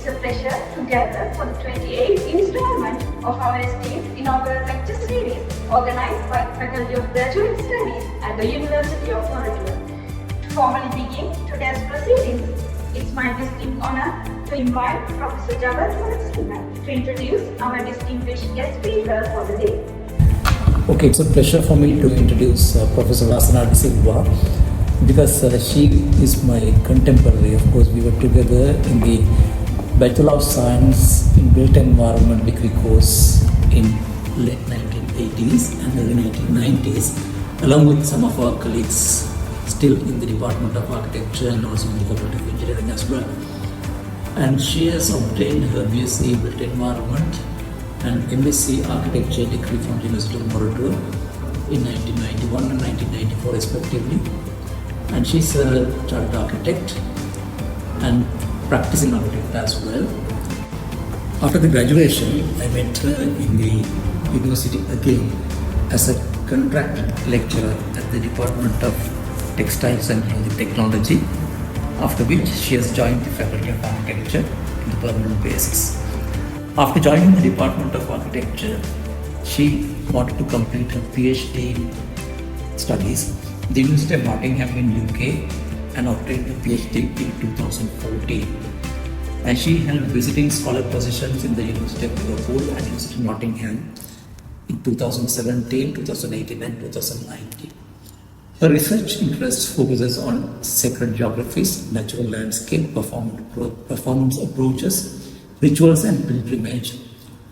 a pleasure to gather for the 28th installment of our esteemed inaugural lecture series organized by the Faculty of Graduate Studies at the University of Inaugural. To formally begin today's proceedings, it's my distinct honor to invite Professor Silva to introduce our distinguished guest speaker for the day. Okay, it's a pleasure for me to introduce Professor Wasana Silva because she is my contemporary. Of course, we were together in the Bachelor of Science in Built Environment degree course in late 1980s and early 1990s, along with some of our colleagues still in the Department of Architecture and also in the Department of Engineering as well. And she has obtained her BSc Built Environment and MSc Architecture degree from the University of Inaugural in 1991 and 1994 respectively. And she's a chartered architect and practicing architect as well. After the graduation, I met her in the university again as a contract lecturer at the Department of Textiles and Technology, after which she has joined the Faculty of Architecture on a permanent basis. After joining the Department of Architecture, she wanted to complete her PhD studies at the University of Nottingham in UK and obtained a PhD in 2014. And she held visiting scholar positions in the University of Liverpool and University of Nottingham in 2017, 2018 and 2019. Her research interest focuses on sacred geographies, natural landscape, performance approaches, rituals and pilgrimage,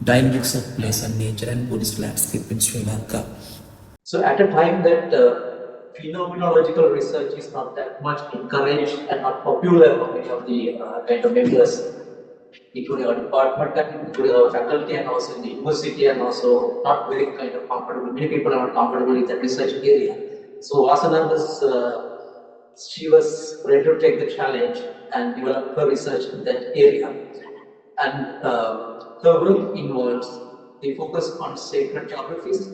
dynamics of place and nature and Buddhist landscape in Sri Lanka. So at a time that phenomenological research is not that much encouraged and not popular among many of the kind of members, including our department and including our faculty and also in the university, and also not very kind of comfortable. Many people are not comfortable in that research area. So Wasana she was ready to take the challenge and develop her research in that area. And her work involves the focus on sacred geographies,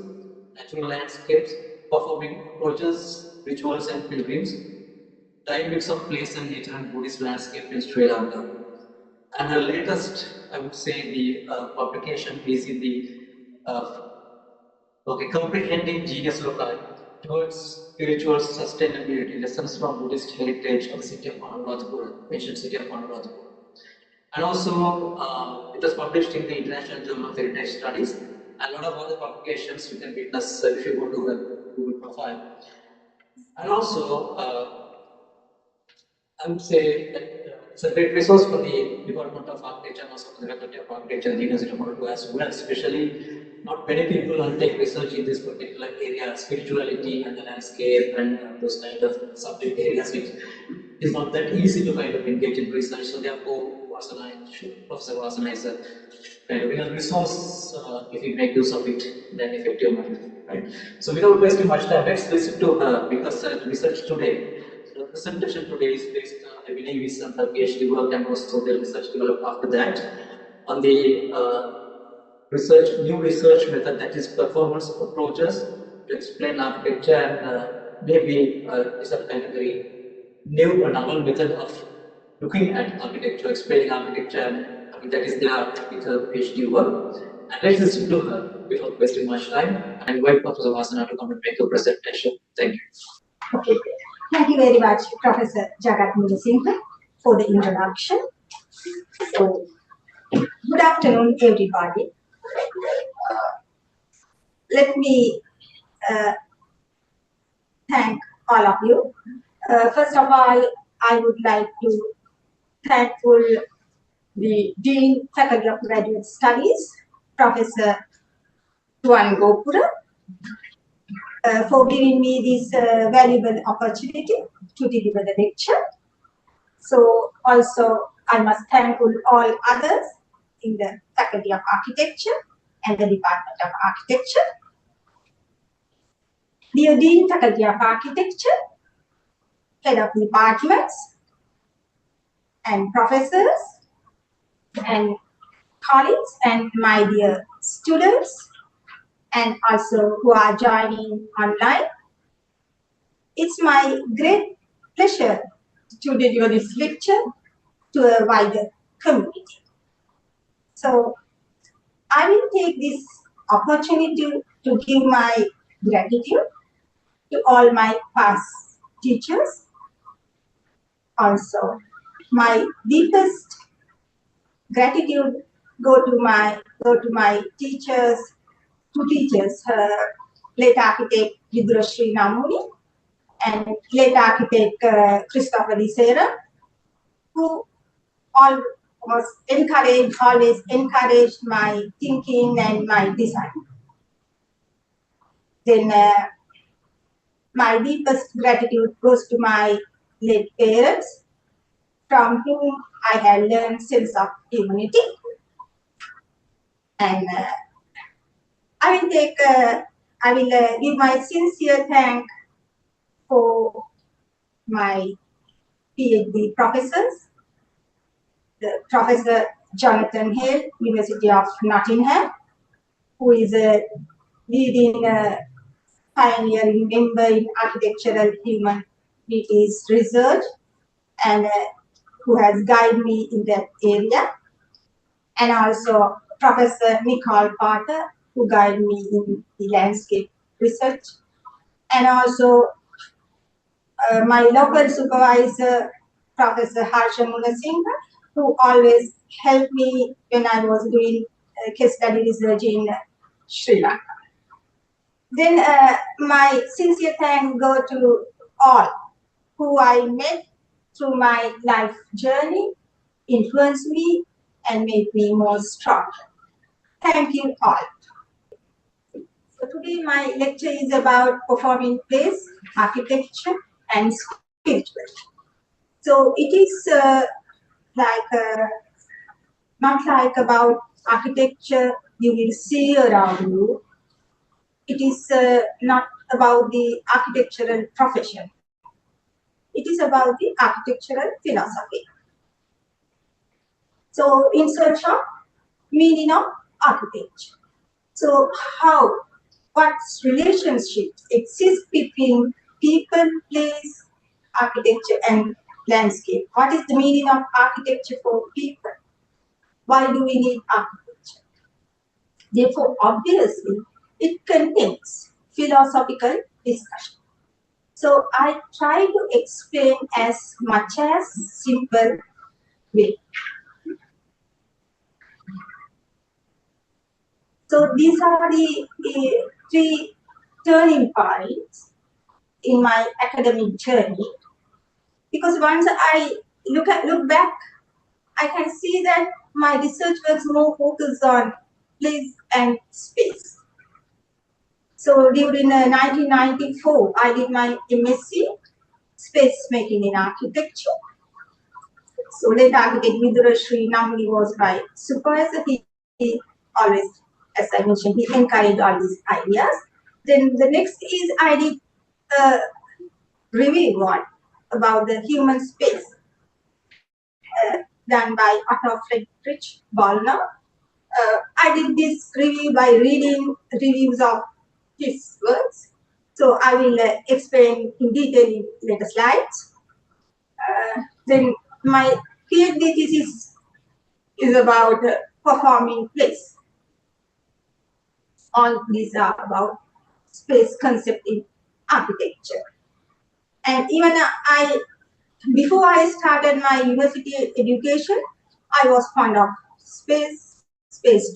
natural landscapes, performing approaches, rituals and pilgrims, dynamics of place and nature and Buddhist landscape in Sri Lanka. And her latest, I would say, the publication is in the Comprehending Genius Loci towards spiritual sustainability, lessons from Buddhist heritage of the city of Anuradhapura, ancient city of Anuradhapura. And also, it was published in the International Journal of Heritage Studies. And a lot of other publications you can witness if you go to her Google profile. And also, I would say that it's a great resource for the Department of Architecture and also for the Faculty of Architecture at the University of Inaugural as well. Especially, not many people undertake research in this particular area, spirituality and the landscape and those kind of subject areas, which is not that easy to kind of engage in research. So therefore, Professor Wasana is a kind of real resource if we make use of it in an effective manner. Right? So without wasting much time, let's listen to her because research today. The presentation today is based, I believe, is on her PhD work and also the research developed after that on the new research method, that is performance approaches to explain architecture, and maybe it's a kind of very new and novel method of looking at architecture, explaining architecture, and I mean, that is her PhD work. And let's listen to her without wasting much time and invite Professor Wasana to come and make a presentation. Thank you. Okay, thank you very much, Professor Silva, for the introduction. So, good afternoon, everybody. Let me thank all of you. First of all, I would like to thank the Dean, Faculty of Graduate Studies, Professor Tuan Gopura, for giving me this valuable opportunity to deliver the lecture. So also I must thank all others in the Faculty of Architecture and the Department of Architecture. Dear Dean, Faculty of Architecture, Head of Departments, and Professors, and colleagues, and my dear students, and also who are joining online. It's my great pleasure to deliver this lecture to a wider community. So I will take this opportunity to give my gratitude to all my past teachers. Also, my deepest gratitude go to my teachers, two teachers, late architect Vidurashri Namuni and late architect Christopher Lisera, who always encouraged my thinking and my design. Then my deepest gratitude goes to my late parents, from whom I have learned sense of humanity. And I will give my sincere thanks for my PhD professors, the Professor Jonathan Hale, University of Nottingham, who is a leading pioneering member in architectural humanities research and who has guided me in that area. And also Professor Nicole Parker, who guided me in the landscape research. And also my local supervisor, Professor Harsha Munasinghe, who always helped me when I was doing case study research in Sri Lanka. Then my sincere thanks go to all who I met through my life journey, influenced me, and made me more strong. Thank you all. So today my lecture is about performing place, architecture, and spirituality. So it is not like about architecture you will see around you. It is not about the architectural profession. It is about the architectural philosophy. So in search of meaning of architecture. So what relationships exist between people, place, architecture, and landscape? What is the meaning of architecture for people? Why do we need architecture? Therefore, obviously, it contains philosophical discussion. So I try to explain as much as simple way. So these are the three turning points in my academic journey. Because once I look back, I can see that my research was more focused on place and space. So during 1994, I did my MSc, Space Making in Architecture. So late architect Vidurashri Namuli was my supervisor. He always, as I mentioned, he encouraged all these ideas. Then the next is I did a review one about the human space done by Otto Friedrich Ballner. I did this review by reading reviews of his works. So I will explain in detail in later slides. Then my PhD thesis is about performing place. All these are about space concept in architecture. And even before I started my university education, I was fond of space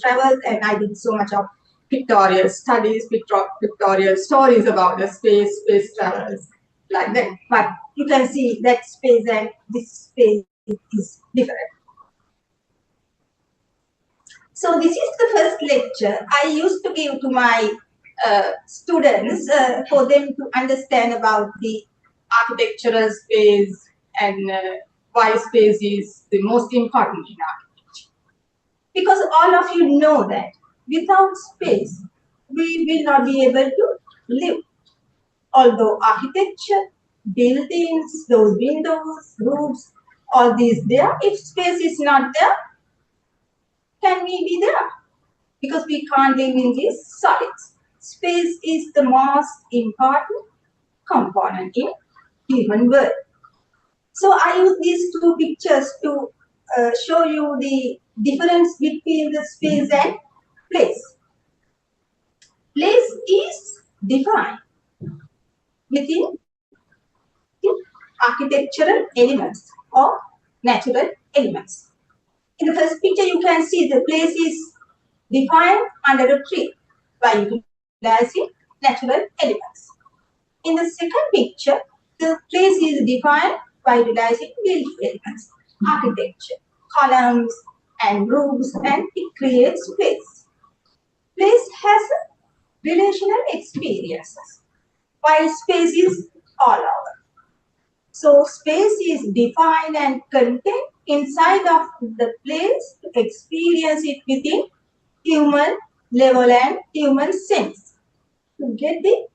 travels, and I did so much of pictorial studies, pictorial stories about the space travels, like that. But you can see that space and this space is different. So this is the first lecture I used to give to my students for them to understand about the architectural space and why space is the most important in architecture. Because all of you know that without space, we will not be able to live. Although architecture, buildings, those windows, roofs, all these there, if space is not there, can we be there? Because we can't live in these solids. Space is the most important component in human world. So I use these two pictures to show you the difference between the space and place. Place is defined within architectural elements or natural elements. In the first picture, you can see the place is defined under a tree by utilizing natural elements. In the second picture, the place is defined by utilizing built elements, architecture, columns, and roofs, and it creates place. Place has relational experiences, while space is all over. So space is defined and contained inside of the place to experience it within human level and human sense to get the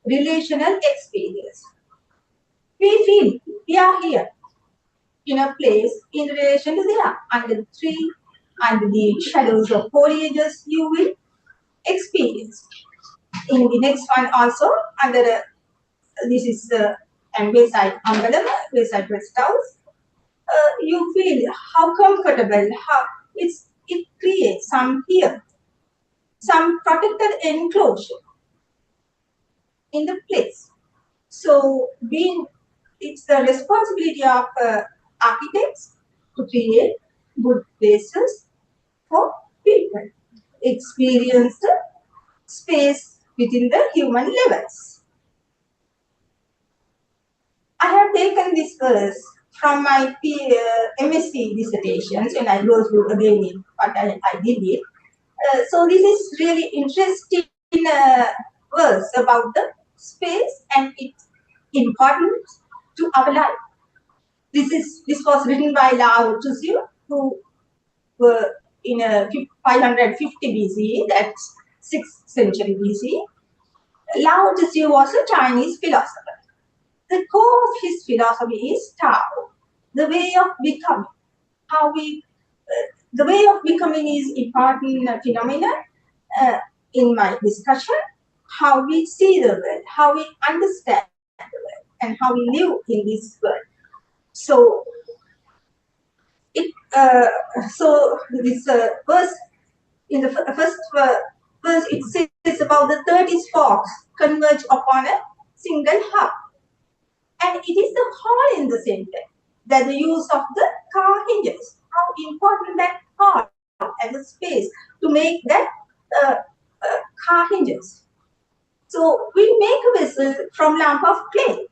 relational experience. We feel we are here in a place in relation to the under the tree, under the shadows of foliages, you will experience. In the next one also, under this is and Wayside umbrella, Wayside rest house, you feel how comfortable, how it creates some here, some protected enclosure in the place. So being it's the responsibility of architects to create good places for people, experience the space within the human levels. I have taken this verse from my MSc dissertations and I go through again in what I did it. So this is really interesting verse about the space and its importance to our life. This was written by Lao Tzu, who were in 550 BC, that's 6th century BC. Lao Tzu was a Chinese philosopher. The core of his philosophy is Tao, the way of becoming. The way of becoming is important phenomenon in my discussion. How we see the world, how we understand the world, and how we live in this world. So this verse in the first verse it says about the 30 sparks converge upon a single hub, and it is the hole in the center that the use of the car hinges. How important that hole as a space to make that car hinges. So we make a vessel from lump of clay.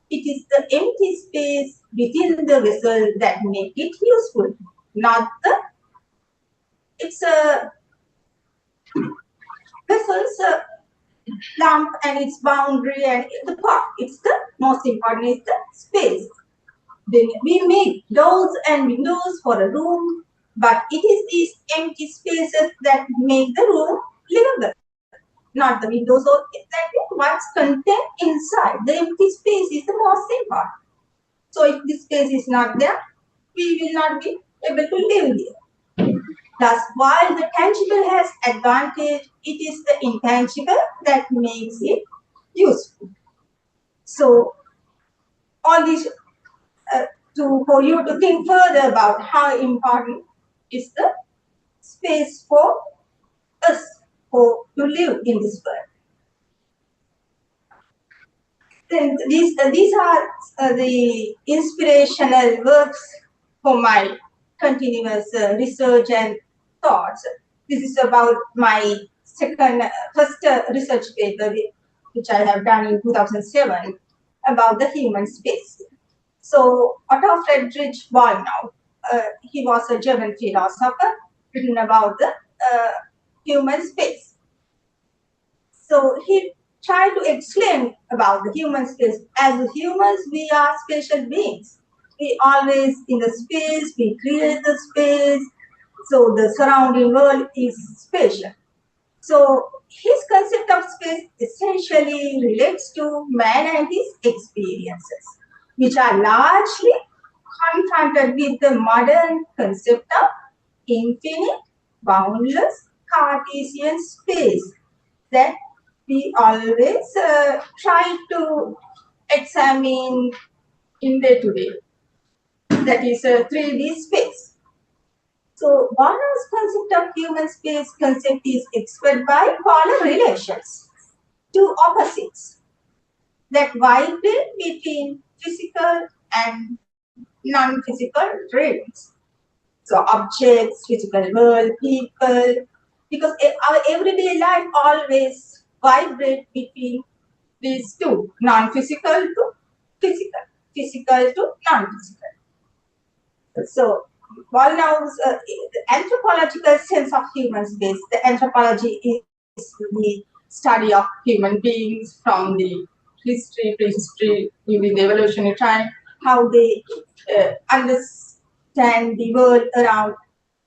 It is the empty space within the vessel that make it useful, not the it's a vessel's lump and its boundary and the part. It's the most important is the space. Then we make doors and windows for a room, but it is these empty spaces that make the room livable, not the windows or exactly what's contained inside. The empty space is the most important. So if this space is not there, we will not be able to live there. Thus, while the tangible has advantage, it is the intangible that makes it useful. So, all this for you to think further about how important is the space for us to live in this world. Then these are the inspirational works for my continuous research and thoughts. This is about my first research paper, which I have done in 2007, about the human space. So Otto Friedrich Wallnau, he was a German philosopher, written about the human space. So he tried to explain about the human space. As humans, we are spatial beings. We always in the space, we create the space. So the surrounding world is spatial. So his concept of space essentially relates to man and his experiences, which are largely confronted with the modern concept of infinite, boundless Cartesian space that we always try to examine in day to day. That is a 3D space. So Warner's concept of human space concept is expressed by polar relations, two opposites that vibrate between physical and non-physical realms. So objects, physical world, people, because our everyday life always vibrate between these two, non-physical to physical, physical to non-physical. So Wallnau's anthropological sense of human space, the anthropology is the study of human beings from the history, prehistory, during the evolutionary time, how they understand the world around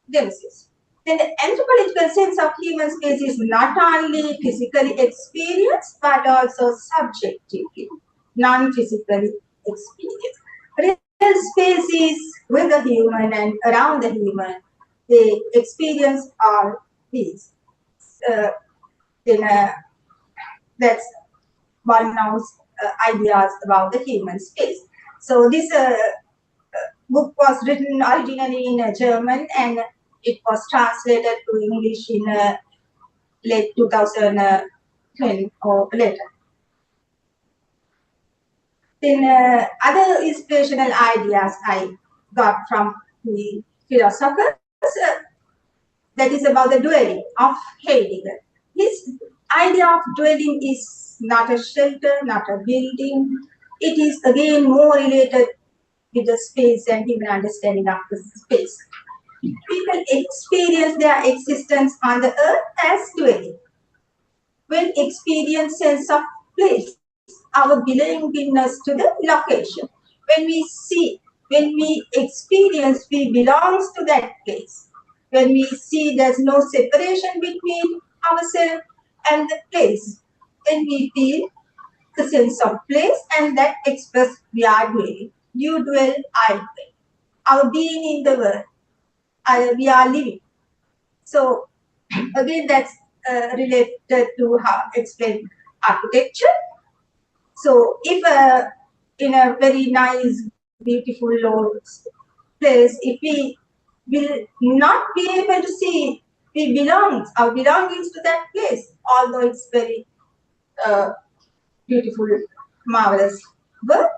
themselves. Then the anthropological sense of human space is not only physically experienced but also subjectively, non-physically experienced. Real space is with the human and around the human. The experience are these. Uh, then that's Wallnau's ideas about the human space. So this book was written originally in German and it was translated to English in late 2010 or later. Then other inspirational ideas I got from the philosophers, that is about the dwelling of Heidegger. His idea of dwelling is not a shelter, not a building. It is again more related with the space and human understanding of the space. People experience their existence on the earth as dwelling. When experience sense of place, our belongingness to the location. When we see, when we experience, we belongs to that place. When we see there's no separation between ourselves and the place, then we feel the sense of place and that express we are dwelling. You dwell, I dwell. Our being in the world, we are living. So again, that's related to how explain architecture. So if in a very nice, beautiful place, if we will not be able to see we belongs, our belongings to that place, although it's very beautiful, marvelous work,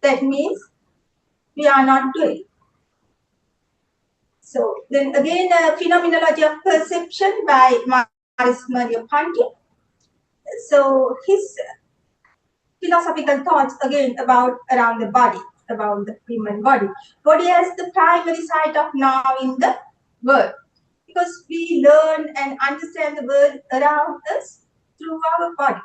that means we are not doing. So then again, phenomenology of perception by Maurice Merleau-Ponty. So his philosophical thoughts again about around the body, about the human body. Body as the primary site of now in the world, because we learn and understand the world around us through our body.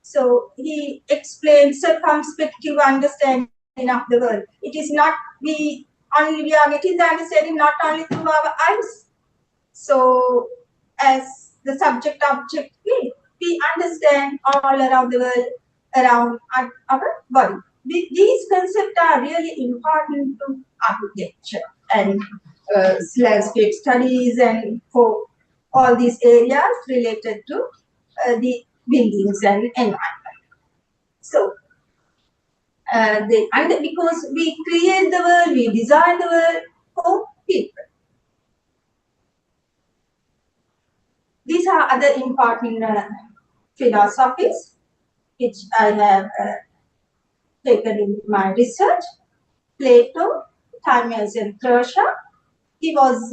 So he explains circumspective understanding of the world. It is not we are getting the understanding not only through our eyes. So as the subject object we understand all around the world around our body. These concepts are really important to architecture and landscape studies and for all these areas related to the buildings and environment. So because we create the world, we design the world for people. These are other important philosophies which I have taken in my research. Plato, Timaeus and Persia. He was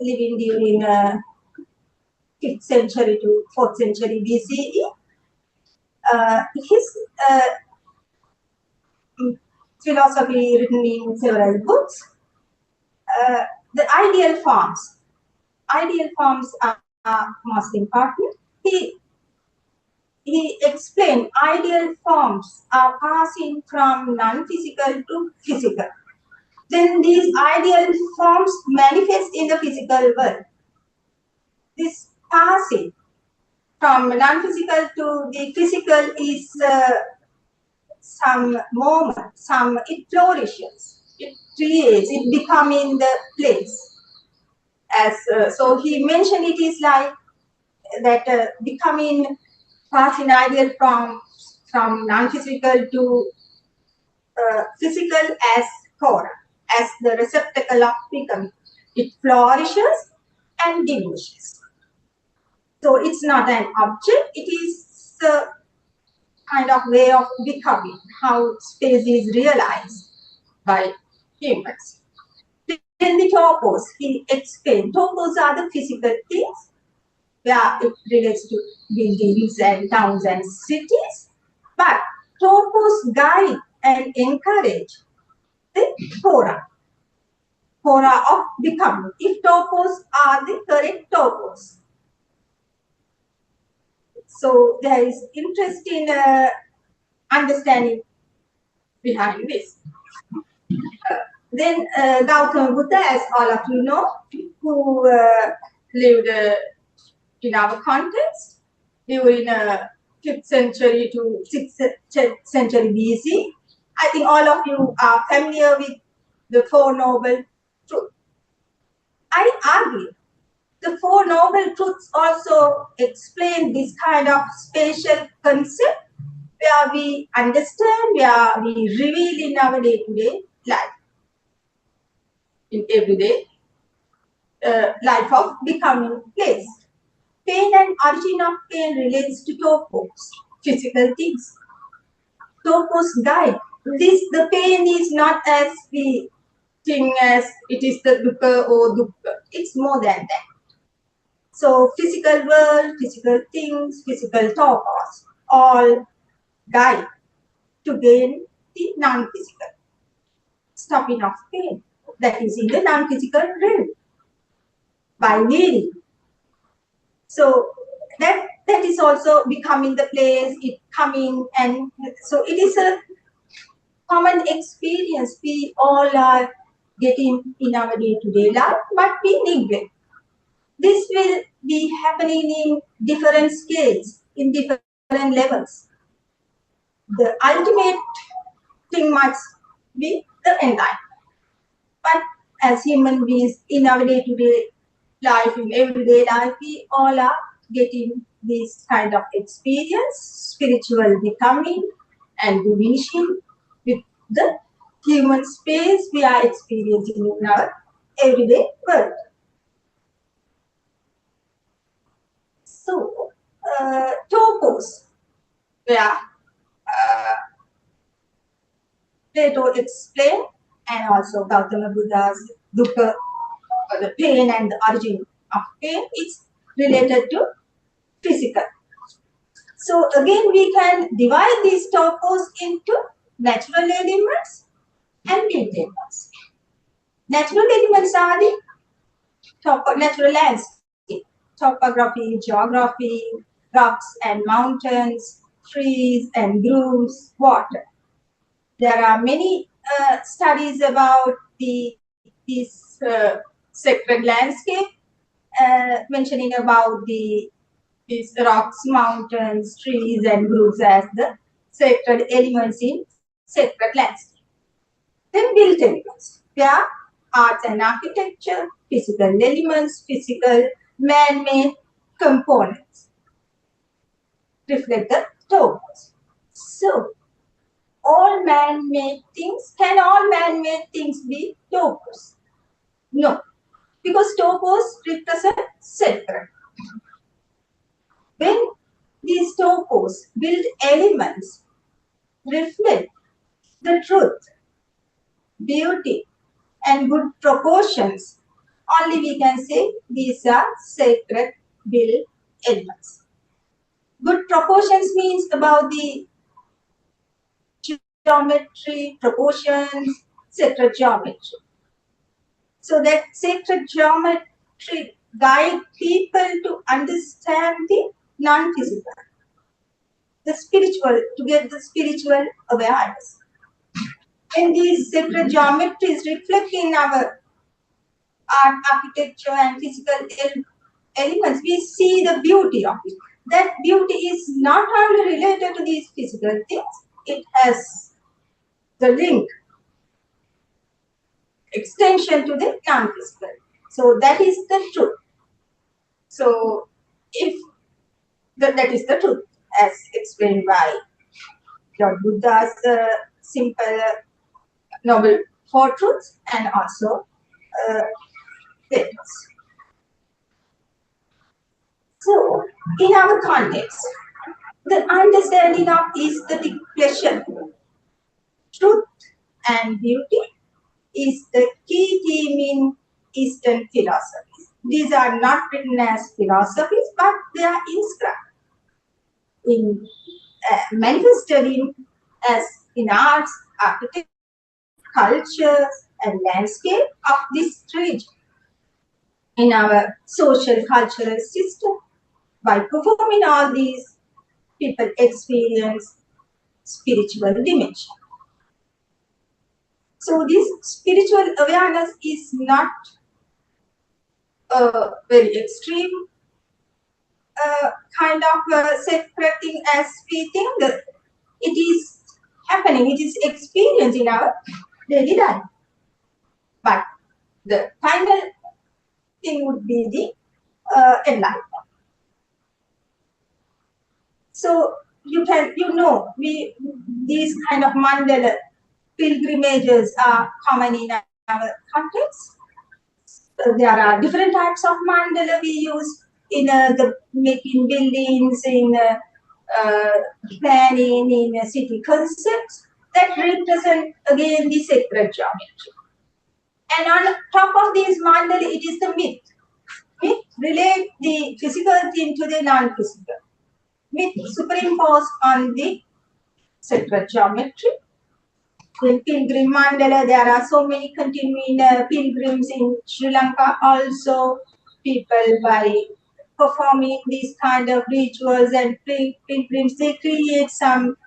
living during 5th century to 4th century BCE. His philosophy written in several books. The ideal forms. Ideal forms are most important. He explained ideal forms are passing from non-physical to physical. Then these ideal forms manifest in the physical world. This passing from non-physical to the physical is some moment, it flourishes, it creates, it becoming the place. As so he mentioned, it is like that becoming passing ideal from non-physical to physical as core, as the receptacle of becoming. It flourishes and diminishes. So it's not an object, it is a kind of way of becoming, how space is realized by humans. Then the topos, he explained, topos are the physical things where it relates to buildings and towns and cities, but topos guide and encourage the fora of becoming, if topos are the correct topos. So there is interest in understanding behind this. Then Gautama Buddha, as all of you know, who lived in our context during 5th century to 6th century BC. I think all of you are familiar with the Four Noble Truths. I argue the Four Noble Truths also explain this kind of spatial concept where we understand, where we reveal in our day-to-day life, in everyday life of becoming place. Pain and origin of pain relates to topos, physical things. Topos guide. The pain is not as we think as it is the dukkha or dukkha. It's more than that. So physical world, physical things, physical topos, all guide to gain the non-physical. Stopping of pain. That is in the non-physical realm. By leading. So that is also becoming the place, it coming, and so it is a common experience we all are getting in our day-to-day life, but we neglect. This will be happening in different scales, in different levels. The ultimate thing must be the enlightenment. But as human beings in our day-to-day life, in everyday life, we all are getting this kind of experience, spiritual becoming and diminishing with the human space we are experiencing in our everyday world. So, topos, where Plato explained, and also Gautama Buddha's dukkha, the pain and the origin of pain, is related to physical. So again, we can divide these topos into natural elements and built elements. Natural elements are the natural landscape, topography, geography, rocks and mountains, trees and grooves, water. There are many studies about this sacred landscape, mentioning about these rocks, mountains, trees, and grooves as the sacred elements in sacred landscape. Then built elements, where arts and architecture, physical elements, physical man-made components reflect the topos. So, can all man-made things be topos? No, because topos represent sacred. When these topos, built elements, reflect the truth, beauty, and good proportions, only we can say these are sacred built elements. Good proportions means about the geometry, proportions, sacred geometry. So that sacred geometry guide people to understand the non-physical, the spiritual, to get the spiritual awareness. When these sacred geometries reflect in our art, architecture, and physical elements, we see the beauty of it. That beauty is not only related to these physical things, it has the link, extension to the non-physical. So that is the truth. So if that is the truth, as explained by Lord Buddha's simple noble four truths, and also Plato's. So, in our context, the understanding of aesthetic pleasure, truth, and beauty is the key theme in Eastern philosophies. These are not written as philosophies, but they are inscribed in manifested as in arts, architecture, culture, and landscape of this region in our social cultural system. By performing all these, people experience spiritual dimension. So this spiritual awareness is not a very extreme kind of sacred thing as we think that it is happening, it is experienced in our daily life. But the final thing would be the enlightenment. So these kind of mandala pilgrimages are common in our context. There are different types of mandala we use in the making buildings, in planning, in city concepts that represent again the sacred geometry. And on top of these mandala, it is the myth. Myth relate the physical thing to the non-physical. Myth superimposed on the sacred geometry. In pilgrim mandala, there are so many continuing pilgrims in Sri Lanka. Also, people by performing these kind of rituals and pilgrims, they create some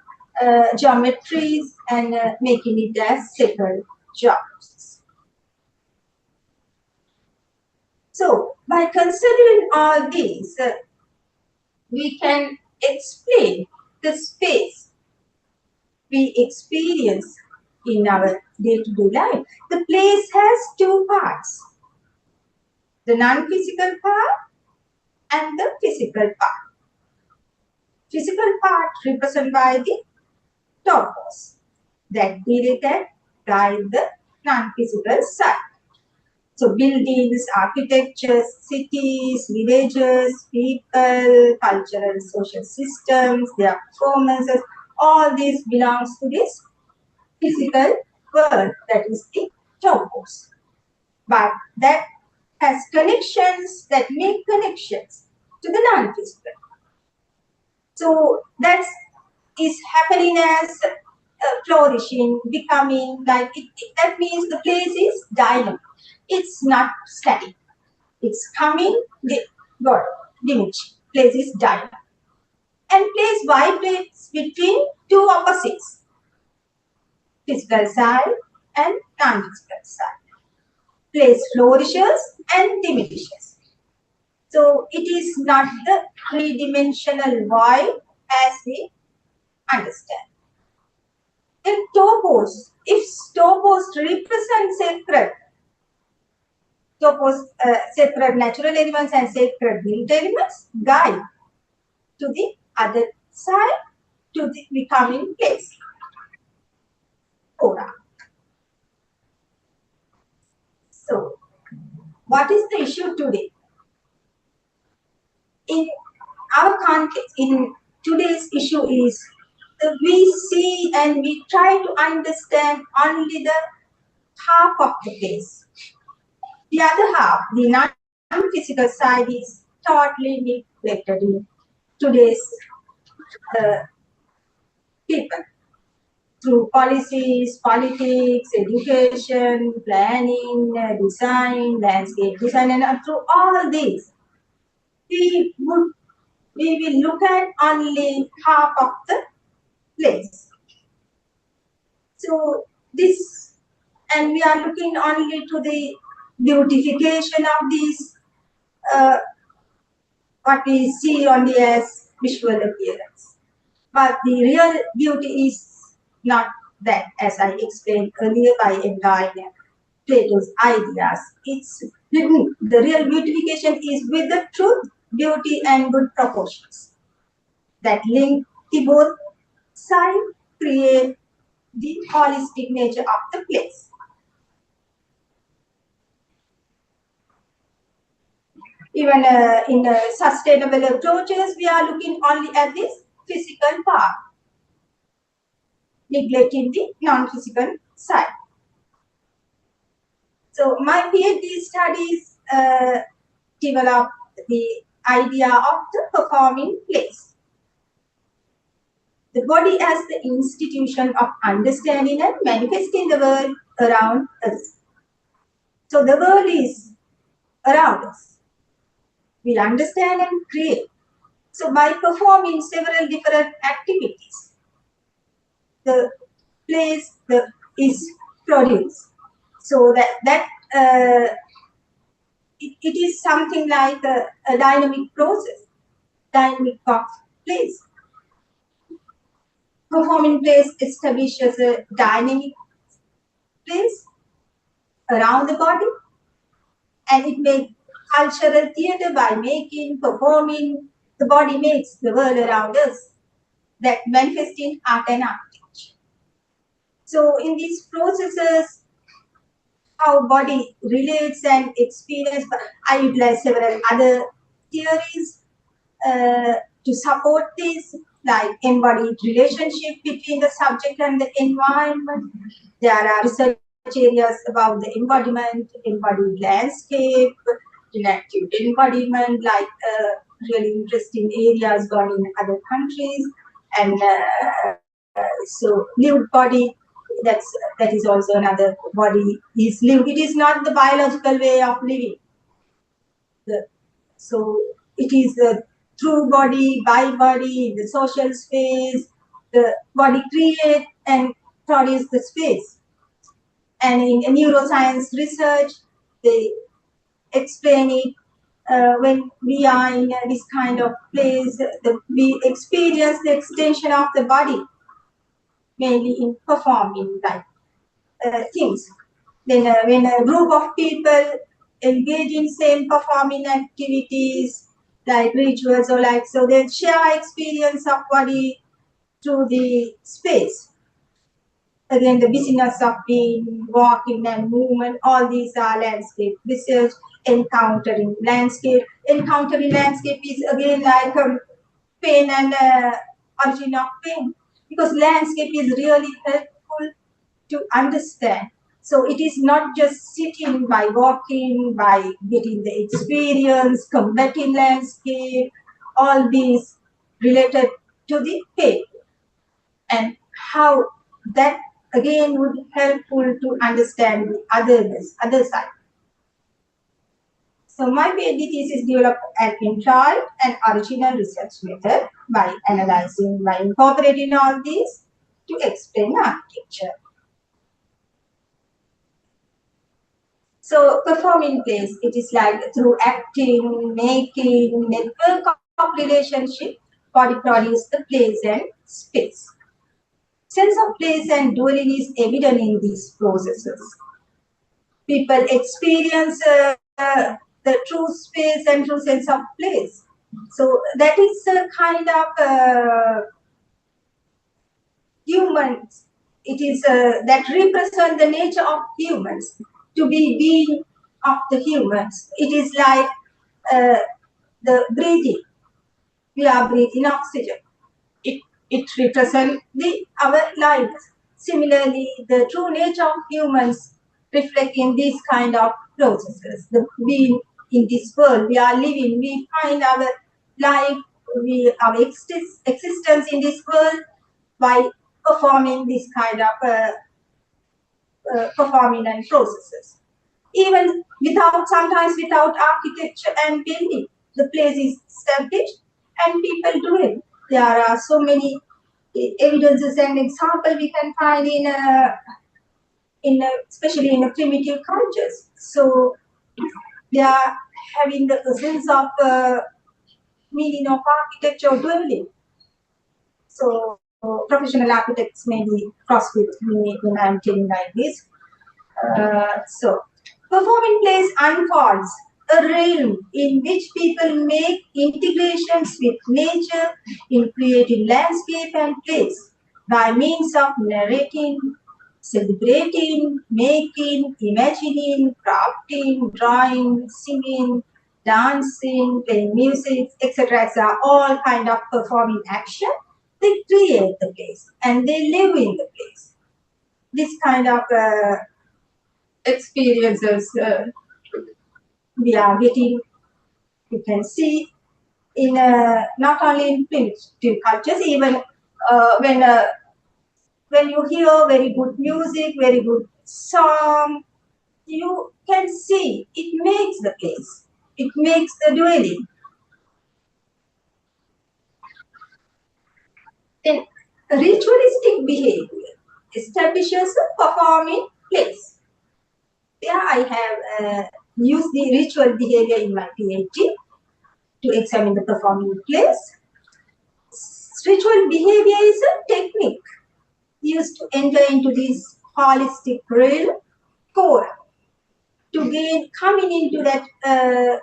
geometries and making it as sacred geometries. So, by considering all these, we can explain the space we experience in our day-to-day life. The place has two parts, the non-physical part and the physical part. Physical part represented by the topos that related by the non-physical side. So buildings, architecture, cities, villages, people, cultural social systems, their performances, all this belongs to this physical world, that is the topos. But that has connections, that make connections to the non-physical. So that is happening as flourishing, becoming like that means the place is dynamic. It's not static. It's coming, the God, dimension. Place is dynamic. And place vibrates between two opposites, physical side and non-physical side. Place flourishes and diminishes. So it is not the three-dimensional void as we understand. In topos, if topos represent sacred, topos, sacred natural elements and sacred built elements, guide to the other side to the becoming place. Aura. So, what is the issue today? In our context, in today's issue is we see and we try to understand only the half of the place. The other half, the non-physical side, is totally neglected in today's uh, people through policies, politics, education, planning, design, landscape design, and through all these, we will look at only half of the place. So this, and we are looking only to the beautification of these, what we see only as visual appearance. But the real beauty is not that, as I explained earlier by employing Plato's ideas. It's the real beautification is with the truth, beauty, and good proportions that link the both sides, create the holistic nature of the place. Even in sustainable approaches, we are looking only at this physical part, neglecting the non-physical side. So my PhD studies develop the idea of the performing place. The body as the institution of understanding and manifesting the world around us. So the world is around us. We understand and create. So by performing several different activities, the place is produced. So it is something like a dynamic process, dynamic of place. Performing place establishes a dynamic place around the body, and it makes cultural theater by performing. The body makes the world around us that manifest in art and architecture. So in these processes, how body relates and experience, I utilize several other theories to support this, like embodied relationship between the subject and the environment. There are research areas about the embodied landscape, inactive embodiment, like really interesting areas gone in other countries, and so lived body. That is also another body is lived. It is not the biological way of living. So it is the through body, by body, the social space, the body create and produce the space. And in neuroscience research, they explain it when we are in this kind of place, we experience the extension of the body, mainly in performing like things. Then when a group of people engage in same performing activities like rituals or like, so they share experience of body through the space. Again, the busyness of being, walking and movement, all these are landscape research. Encountering landscape is again like pain and origin of pain, because landscape is really helpful to understand. So it is not just sitting by walking, by getting the experience, combating landscape, all these related to the pain, and how that again would helpful to understand the other side. So my PhD thesis developed an employed and original research method by incorporating all these to explain architecture. So performing plays, it is like through acting, making, network of relationship, body produce the place and space. Sense of place and dwelling is evident in these processes. People experience the true space and true sense of place. So that is a kind of humans. It is that represent the nature of humans, to be being of the humans. It is like the breathing. We are breathing oxygen. It represents our lives. Similarly, the true nature of humans reflect in these kind of processes. The being in this world, we are living, we find our life, our existence in this world by performing this kind of performing and processes. Even sometimes without architecture and building, the place is established and people do it. There are so many evidences and examples we can find especially in the primitive cultures. So they are having the sense of meaning of architecture dwelling. So professional architects may be cross with me when I'm telling like this. So performing plays unfolds a realm in which people make integrations with nature in creating landscape and place by means of narrating, celebrating, making, imagining, crafting, drawing, singing, dancing, playing music, etc., etc., all kind of performing action. They create the place and they live in the place. This kind of experiences we are getting, you can see in not only in primitive cultures, even when you hear very good music, very good song, you can see it makes the place, it makes the dwelling. Then ritualistic behavior establishes a performing place. There I have used the ritual behavior in my PhD to examine the performing place. Ritual behavior is a technique used to enter into this holistic realm core, to gain coming into that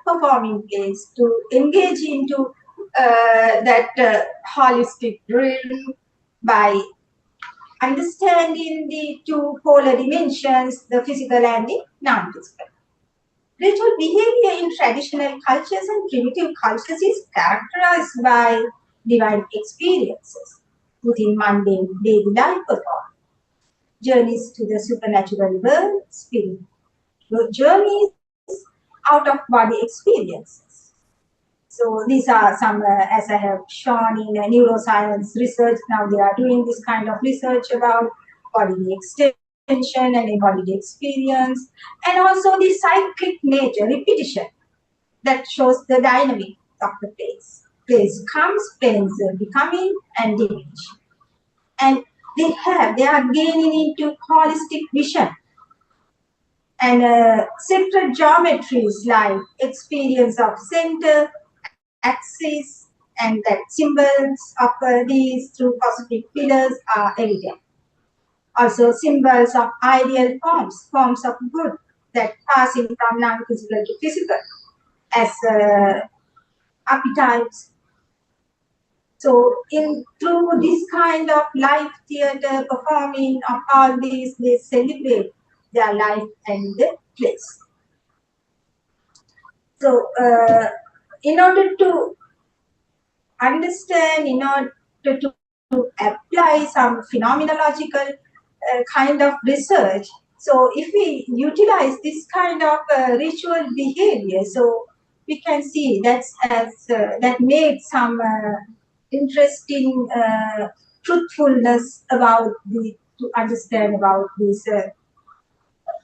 performing place, to engage into that holistic realm by understanding the two polar dimensions, the physical and the non-physical. Ritual behavior in traditional cultures and primitive cultures is characterized by divine experiences within mundane daily life performed, journeys to the supernatural world, spiritual journeys, out of body experiences. So these are some, as I have shown in neuroscience research, now they are doing this kind of research about bodily extension and embodied experience, and also the cyclic nature, repetition, that shows the dynamic of the place. Place comes, planes becoming and diminish. And they are gaining into holistic vision and separate geometries like experience of center, axis, and that symbols of these through cosmic pillars are evident. Also symbols of ideal forms, forms of good that passing from non-physical to physical as archetypes. So through this kind of life theater performing of all these, they celebrate their life and the place. So in order to understand, in order to apply some phenomenological kind of research, so if we utilize this kind of ritual behavior, so we can see that made some interesting truthfulness about to understand about this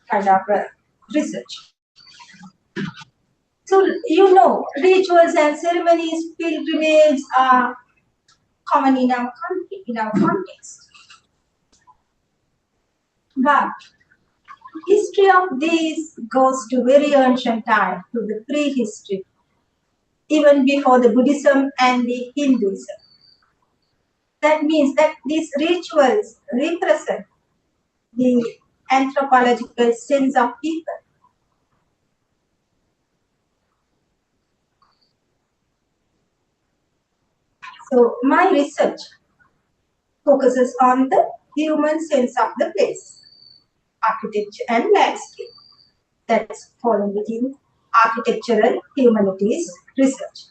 kind of research. So rituals and ceremonies, pilgrimages are common in our country, in our context. But history of these goes to very ancient time, to the prehistory, even before the Buddhism and the Hinduism. That means that these rituals represent the anthropological sense of people. So my research focuses on the human sense of the place, architecture and landscape. That's fallen within architectural humanities research.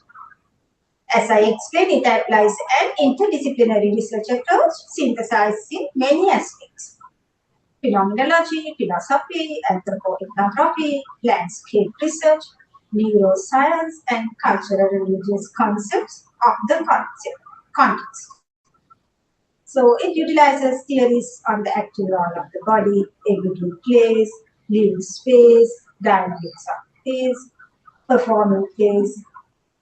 As I explained, it applies an interdisciplinary research approach synthesizing many aspects: phenomenology, philosophy, anthropography, landscape research, neuroscience, and cultural religious concepts of the context. So it utilizes theories on the active role of the body, everyday place, living space, dynamics of space, performing place,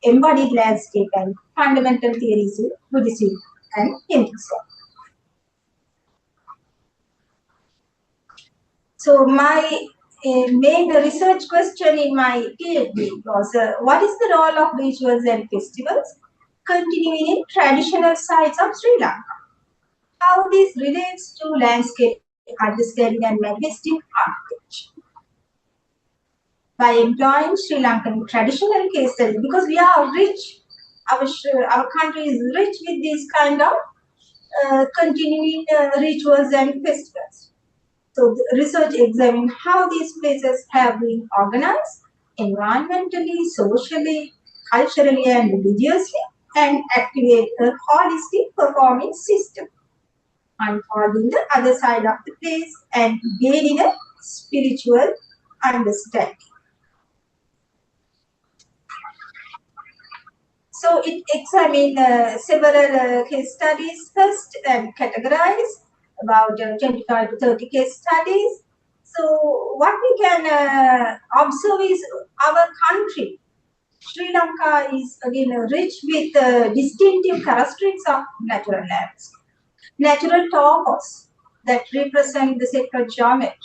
embodied landscape, and fundamental theories in Buddhism and Hinduism. So my main research question in my PhD was, what is the role of rituals and festivals continuing in traditional sites of Sri Lanka? How this relates to landscape understanding and linguistic architecture. By employing Sri Lankan traditional case studies, because we are rich, our country is rich with these kind of continuing rituals and festivals. So the research examined how these places have been organized environmentally, socially, culturally, and religiously, and activate a holistic performing system, unfolding the other side of the place and gaining a spiritual understanding. So it examined several case studies first and categorized about 25 to 30 case studies. So what we can observe is our country, Sri Lanka, is again rich with distinctive characteristics of natural lands, natural topos that represent the sacred geometry.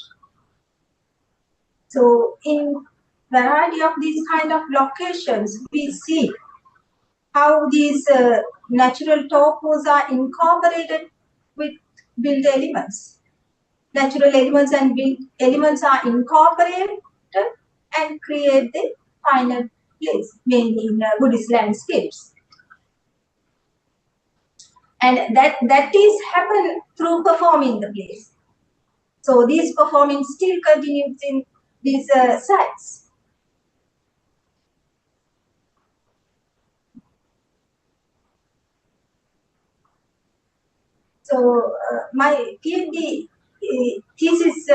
So in variety of these kind of locations, we see how these natural topos are incorporated with built elements. Natural elements and built elements are incorporated and create the final place, mainly in Buddhist landscapes. And that is happen through performing the place. So this performing still continues in these sites. So my PhD thesis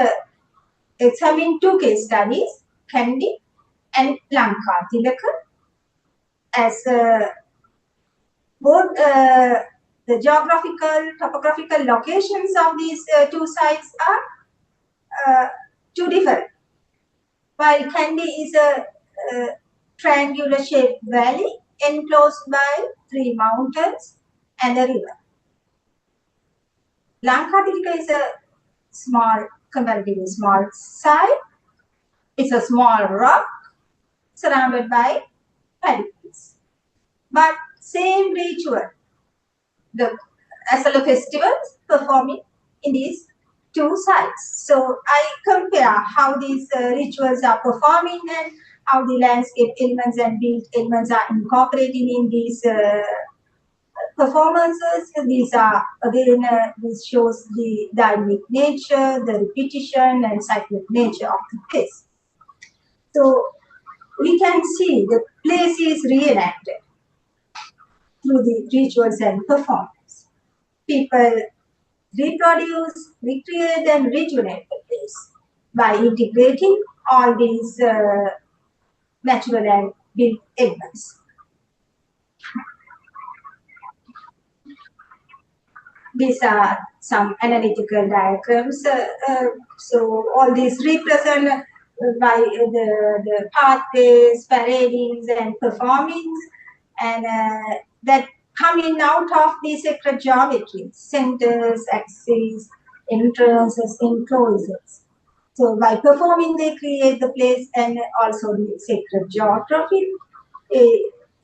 examined two case studies, Kandy and Lanka Tilaka, as both the geographical, topographical locations of these two sites are too different. While Kandy is a triangular shaped valley enclosed by 3 mountains and a river. Lankatilika is a small, comparatively small site. It's a small rock surrounded by paddocks. But same ritual, the Asala festivals performing in these two sites. So I compare how these rituals are performing and how the landscape elements and built elements are incorporating in these performances. These are again, this shows the dynamic nature, the repetition and cyclic nature of the place. So we can see the place is reenacted through the rituals and performance. People reproduce, recreate, and rejuvenate the place by integrating all these natural and built elements. These are some analytical diagrams. So all these represent by the pathways, paradings, and performings, and that coming out of the sacred geometry, centers, axes, entrances, enclosures. So by performing, they create the place and also the sacred geography,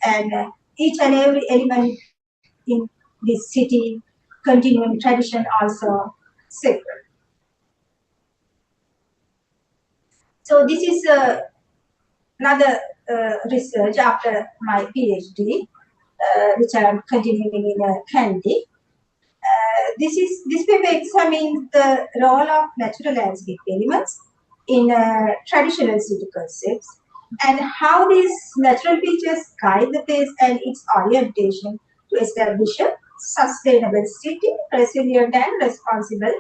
and each and every element in this city, continuing tradition also sacred. So this is another research after my PhD, which I am continuing in Kandy. This paper examines the role of natural landscape elements in traditional city concepts and how these natural features guide the place and its orientation to establish a sustainable city, resilient and responsible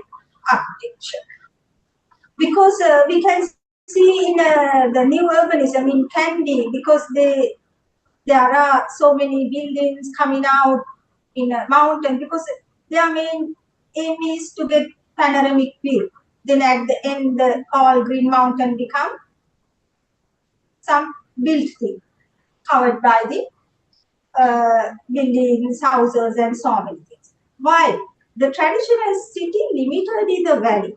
architecture. Because we can see in the new urbanism in Kandy, because there are so many buildings coming out in a mountain, because their main aim is to get panoramic view. Then at the end, the all green mountain become some built thing covered by the buildings, houses, and so many things. While the traditional city limited in the valley,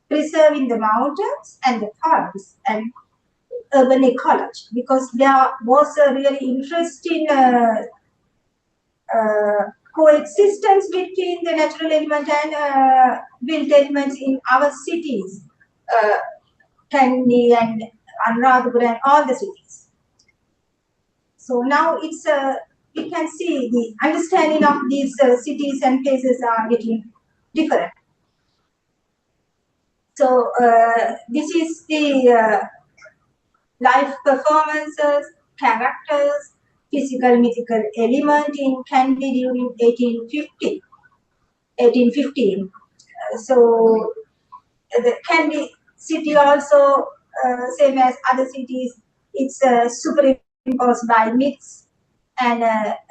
preserving the mountains and the forests and urban ecology, because there was a really interesting coexistence between the natural element and built elements in our cities, Kandy and Anuradhapura and all the cities. So now it's we can see the understanding of these cities and places are getting different. So this is the life performances, characters, physical mythical element in Kandy during 1815. So the Kandy city also, same as other cities, it's superimposed by myths and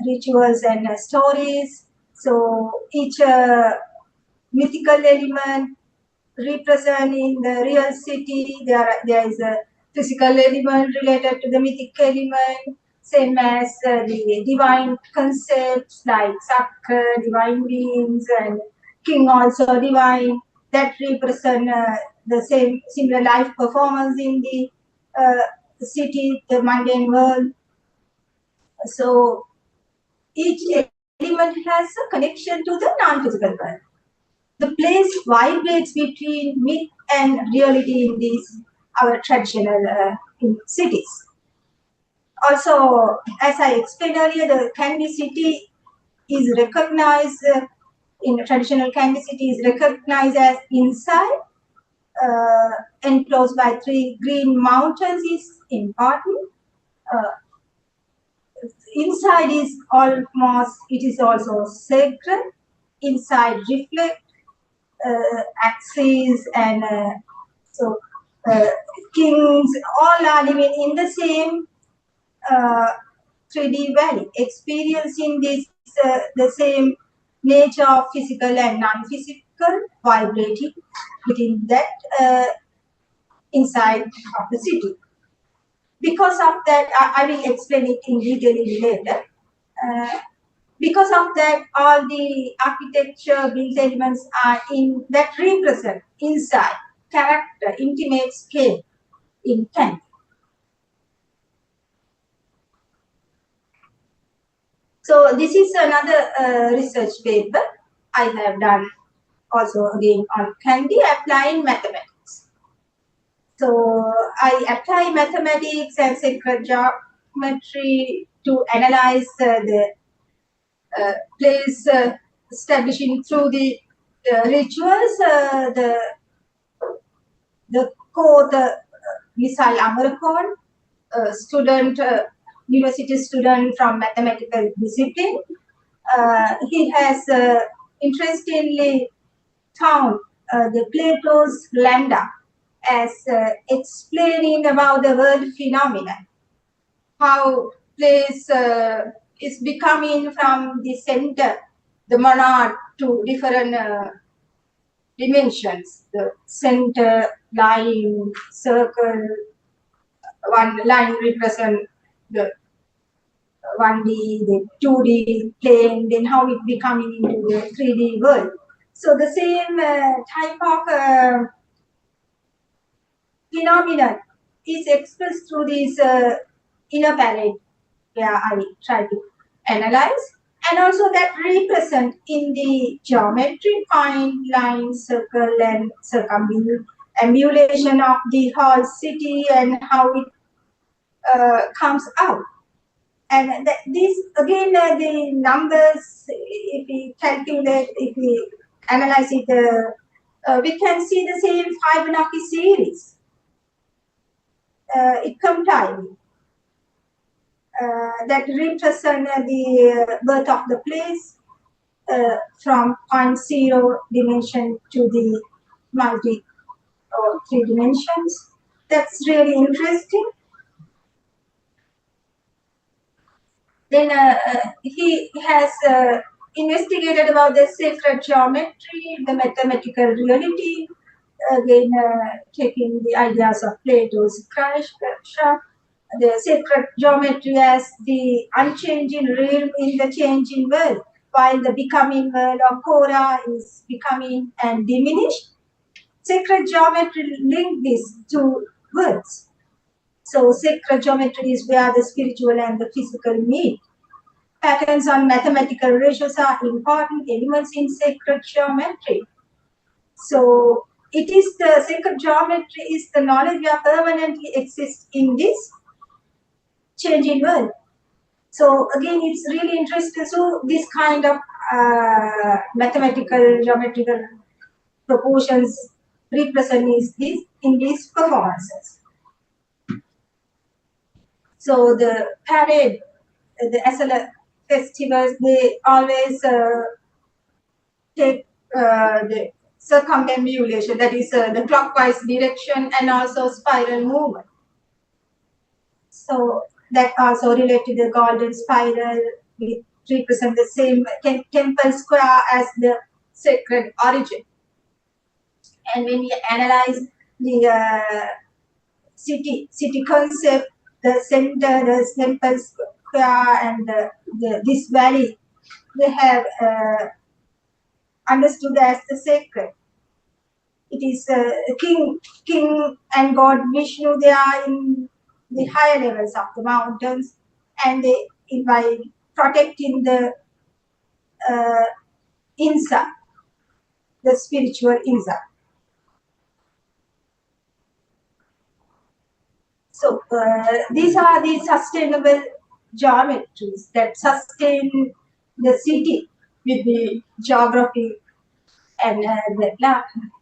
rituals and stories. So each mythical element represent in the real city. There is a physical element related to the mythic element, same as the divine concepts like Sakra, divine beings, and king also divine, that represent the same similar life performance in the city, the mundane world. So each element has a connection to the non-physical world. The place vibrates between myth and reality in these our traditional cities. Also, as I explained earlier, the Kandy city is recognized in traditional Kandy city is recognized as inside, enclosed by 3 green mountains is important. Uh, Inside is almost, it is also sacred. Inside reflect axes and so uh, kings all are living in the same uh, 3D valley, experiencing this the same nature of physical and non-physical vibrating within that inside of the city. Because of that, I will explain it in detail later. Uh, because of that, all the architecture built elements are in that represent inside character, intimate scale in Kandy. So this is another research paper I have done also again on Kandy applying mathematics. So I apply mathematics and sacred geometry to analyze the place establishing through the rituals, the quote, Misal Amarkon, student, university student from mathematical discipline. He has interestingly found the Plato's lambda as explaining about the world phenomenon, how place is becoming from the center, the monad, to different dimensions, the center, line, circle, one line represent the 1D, the 2D plane, then how it becoming into the 3D world. So the same type of phenomenon is expressed through this inner palette where I try to analyze, and also that represent in the geometry, point, line, circle, and circumambulation of the whole city and how it comes out. And these again, the numbers, if we calculate, if we analyze it, we can see the same Fibonacci series. It compiles that represent the birth of the place from point zero dimension to the multi or 3 dimensions. That's really interesting. Then he has investigated about the sacred geometry, the mathematical reality, again taking the ideas of Plato's Christ, the sacred geometry as the unchanging realm in the changing world, while the becoming world of Kora is becoming and diminished. Sacred geometry link these two words. So sacred geometry is where the spiritual and the physical meet. Patterns on mathematical ratios are important elements in sacred geometry. So it is the sacred geometry is the knowledge that permanently exists in this changing world. So again, it's really interesting. So this kind of mathematical geometrical proportions represent is this in these performances. So the parade, the SL festivals, they always take the circumambulation, that is the clockwise direction, and also spiral movement. So that also related to the golden spiral, which represent the same temple square as the sacred origin. And when we analyze the city concept, the center, the temple square, and this valley, they have understood as the sacred. It is king and God Vishnu. They are in the higher levels of the mountains, and they invite protecting the insa, the spiritual insa. So these are the sustainable geometries that sustain the city with the geography and the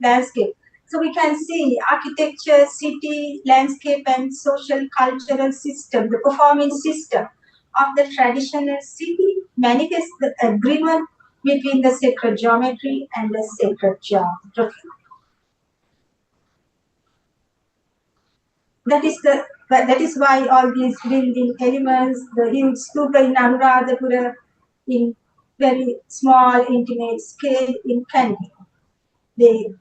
landscape. So we can see architecture, city, landscape, and social cultural system, the performing system of the traditional city manifests the agreement between the sacred geometry and the sacred geography. That is why all these building elements, the huge stupa in Anuradhapura, in very small, intimate scale in Kandy, they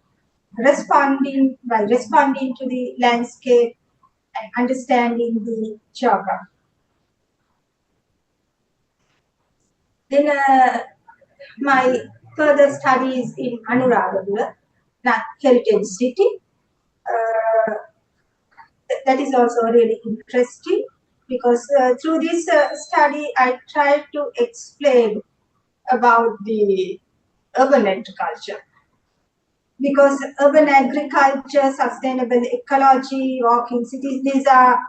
by responding to the landscape and understanding the geography. Then my further studies in Anuradhapura, heritage city, that is also really interesting because through this study I tried to explain about the urban agriculture. Because urban agriculture, sustainable ecology, walking cities, these are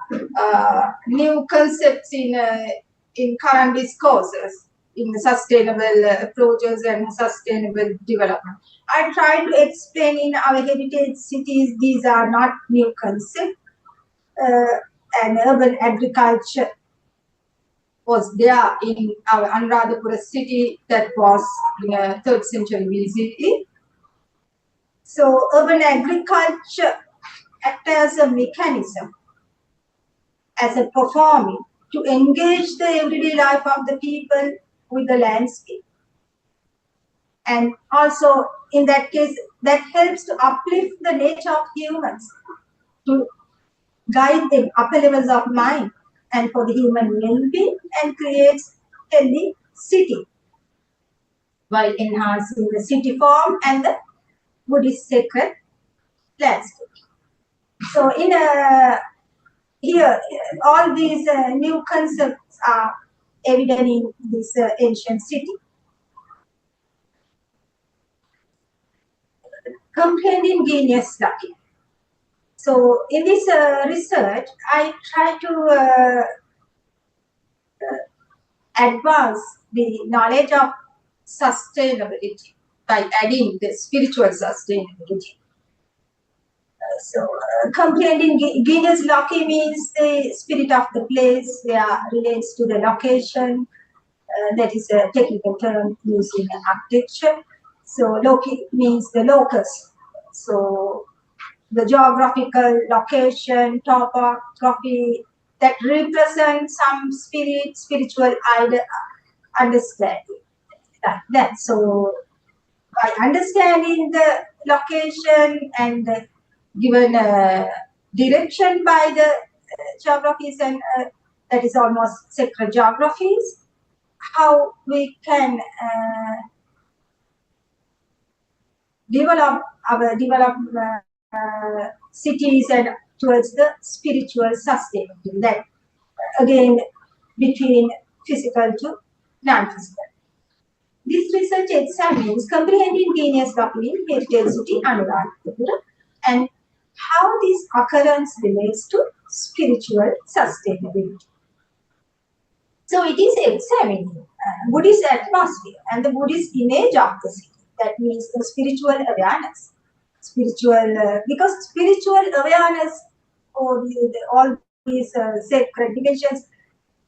new concepts in current discourses in sustainable approaches and sustainable development. I try to explain in our heritage cities, these are not new concepts. And urban agriculture was there in our Anuradhapura city that was in the 3rd century BCE. So urban agriculture acts as a mechanism, as a performing to engage the everyday life of the people with the landscape. And also in that case, that helps to uplift the nature of humans, to guide them upper levels of mind and for the human well-being, and creates healthy city while enhancing the city form and the Buddhist sacred landscape. So in here, all these new concepts are evident in this ancient city. Comprehending genius lucky. So in this research, I try to advance the knowledge of sustainability by adding the spiritual sustainability. So comprehending genius loci means the spirit of the place, where relates to the location. That is a technical term used in architecture. So loci means the locus. So the geographical location, topography that represents some spiritual understanding. Like that. So by understanding the location and given direction by the geographies, and that is almost sacred geographies, how we can develop cities and towards the spiritual sustainability, that again between physical to non-physical. This research examines comprehending genius locally in heritage city Anuradhapura and how this occurrence relates to spiritual sustainability. So it is examining Buddhist atmosphere and the Buddhist image of the city. That means the spiritual awareness. Because spiritual awareness, or all these sacred dimensions,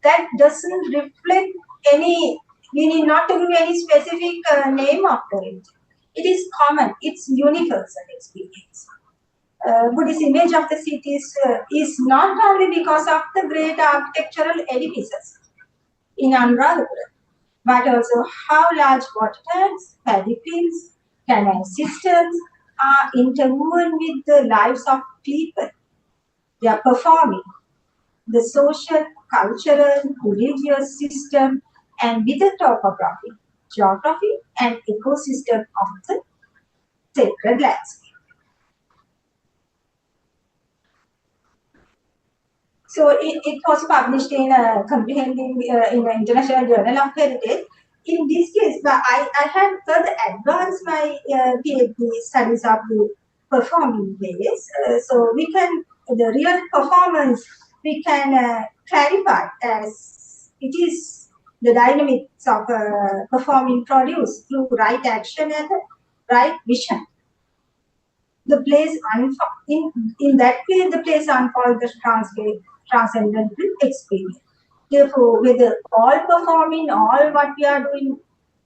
that doesn't reflect any, we need not to give any specific name after it. It is common, it's universal experience. Buddhist image of the cities is not only because of the great architectural edifices in Anuradhapura, but also how large water tanks, paddy fields, canal systems are interwoven with the lives of people. They are performing the social, cultural, religious system, and with the topography, geography, and ecosystem of the sacred landscape. So it was published in comprehending in the International Journal of Heritage. In this case, I had further advanced my PhD studies of the performing ways. So we can, the real performance, we can clarify as it is the dynamics of performing produce through right action and right vision. The place in that way, the place unfolds the transcendental experience. Therefore, whether all performing, all what we are doing,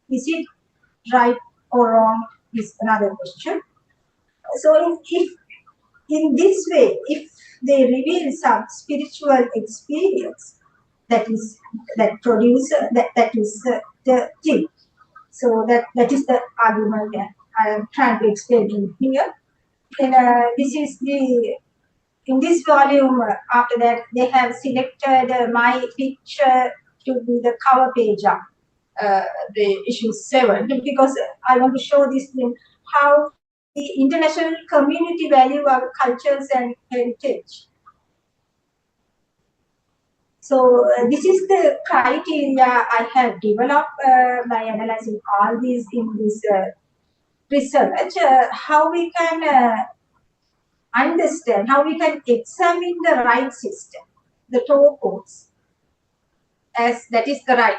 is it right or wrong is another question. So if in this way, if they reveal some spiritual experience, that is that is the thing. So that is the argument that I am trying to explain in here. And this is the, in this volume, after that, they have selected my picture to be the cover page of the issue 7, because I want to show this thing, how the international community value our cultures and heritage. So this is the criteria I have developed by analyzing all these in this research, how we can understand, how we can examine the right system, the topos, as that is the right.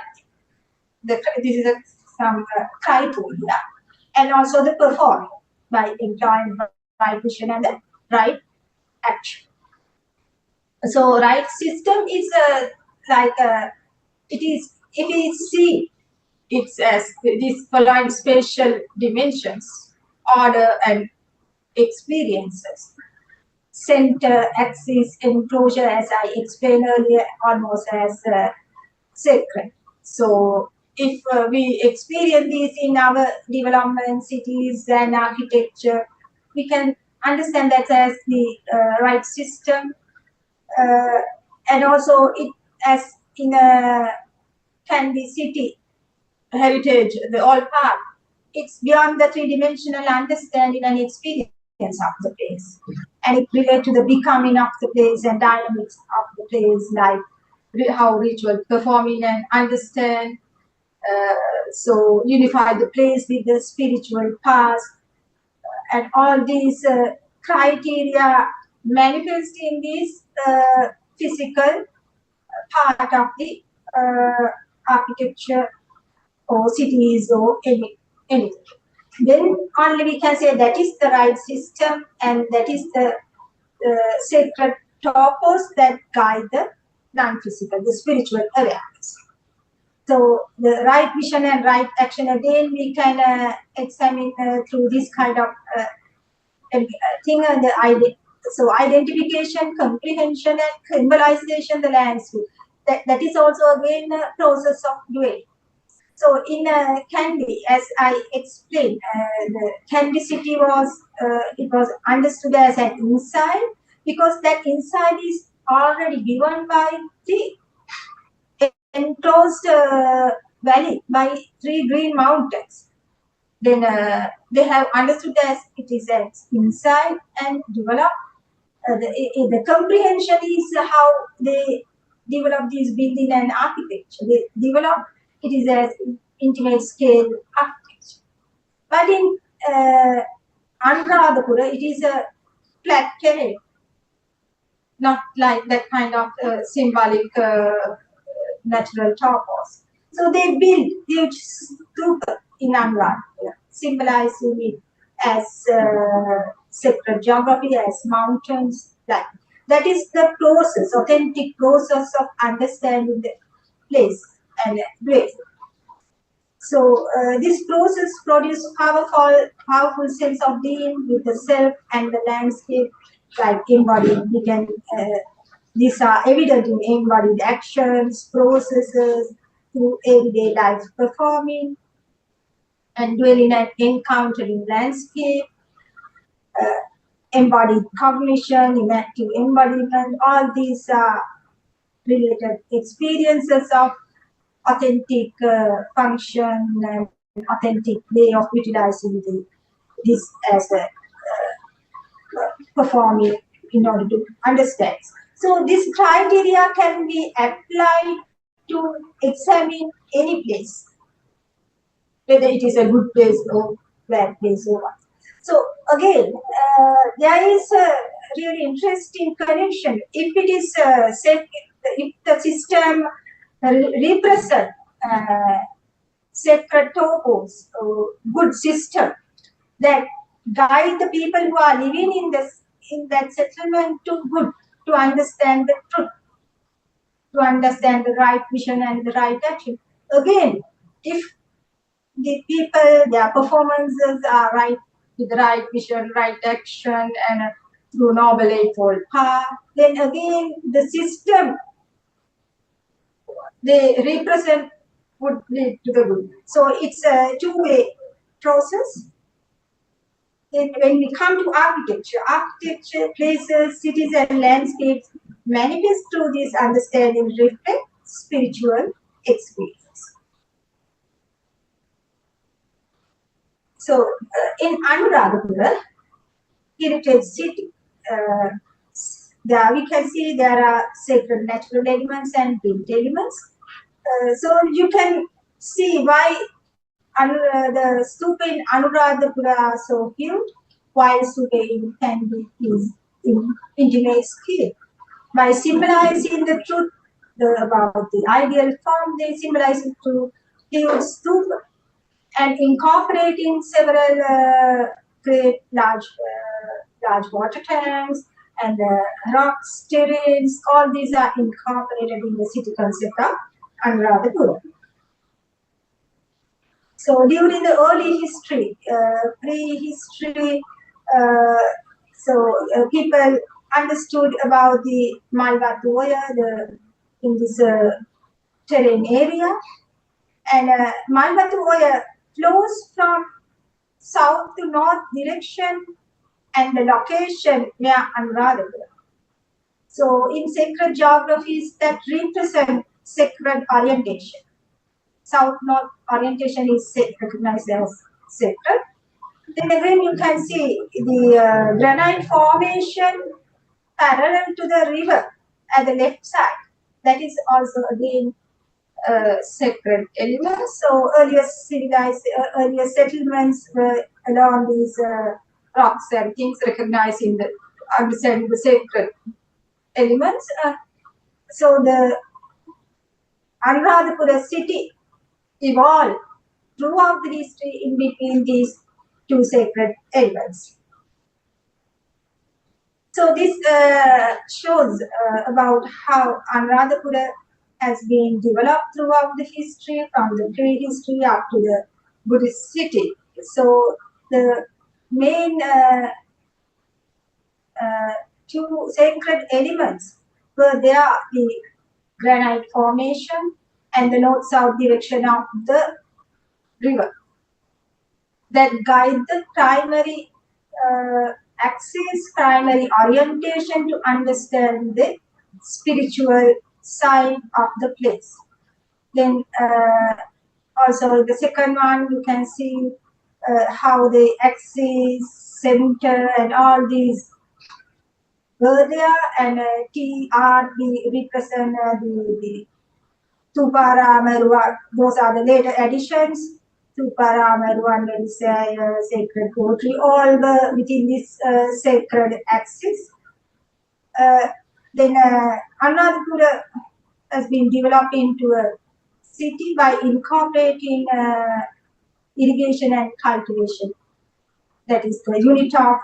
This is some criteria, and also the performing by employing right vision and the right action. So right system is like it is, if we see it's as these following spatial dimensions, order and experiences. Center, axis, enclosure, as I explained earlier, almost as sacred. So if we experience this in our development, cities and architecture, we can understand that as the right system, and also it as in a can be city heritage, the all part. It's beyond the three-dimensional understanding and experience of the place, and it relates to the becoming of the place and dynamics of the place, like how ritual performing and understand. So unify the place with the spiritual past, and all these criteria manifest in this physical part of the architecture or cities or anything. Then only we can say that is the right system, and that is the sacred topos that guide the non-physical, the spiritual awareness. So the right vision and right action, again we can examine through this kind of thing. So identification, comprehension, and symbolization the landscape. That is also again a process of doing. So in Kandy, as I explained, the Kandy city was it was understood as an inside, because that inside is already given by the enclosed valley, by 3 green mountains. Then they have understood as it is an inside and developed. The comprehension is how they develop this building and architecture. They develop it is as intimate scale architecture. But in Anuradhapura, it is a flat terrain, not like that kind of symbolic natural topos. So they build huge stupa in Anuradhapura, symbolizing it as sacred geography, as mountains, like. That is the process, authentic process of understanding the place and place. So this process produces powerful sense of being with the self and the landscape, like embodied. We can these are evident in embodied actions, processes, through everyday life performing, and dwelling and encountering landscape, embodied cognition, inactive embodiment. All these are related experiences of authentic function and authentic way of utilizing this as a performing in order to understand. So this criteria can be applied to examine any place, whether it is a good place or bad place or what. So again, there is a really interesting connection. If it is if the system represent sacred topos, good system that guide the people who are living in that settlement to good, to understand the truth, to understand the right vision and the right action. Again, if the people, their performances are right, with the right vision, right action, and through noble eightfold path, then again the system they represent would lead to the good. So it's a two-way process. When we come to architecture, places, cities, and landscapes manifest through this understanding reflect spiritual experience. So in Anuradhapura, heritage city, there we can see there are sacred natural elements and built elements. So you can see why the stupa in Anuradhapura are so huge, while stupa in Kandy is in intimate scale. By symbolizing the truth about the ideal form, they symbolize it to huge stupa, and incorporating several great large water tanks and rocks, terrains, all these are incorporated in the city concept of Anuradhapura. So during the early history, prehistory, people understood about the Malvatoya in this terrain area, and Malvatoya flows from south to north direction, and the location near Anuradhapura. So in sacred geographies that represent sacred orientation. South-north orientation is recognized as sacred. Then again, you can see the granite formation parallel to the river at the left side. That is also again sacred element. So earlier settlements were along these rocks and things recognizing the understanding the sacred elements. So the Anuradhapura city evolved throughout the history in between these two sacred elements. So this shows about how Anuradhapura has been developed throughout the history, from the prehistory up to the Buddhist city. So the main two sacred elements were there, the granite formation and the north-south direction of the river, that guide the primary axis, primary orientation to understand the spiritual side of the place. Then also the second one, you can see how the axis, center, and all these were there, and TRB represent the Tupara, Merwa, those are the later additions. Tupara, Merwa, and sacred poetry, all were within this sacred axis. Then Anuradhapura has been developed into a city by incorporating irrigation and cultivation. That is the unit of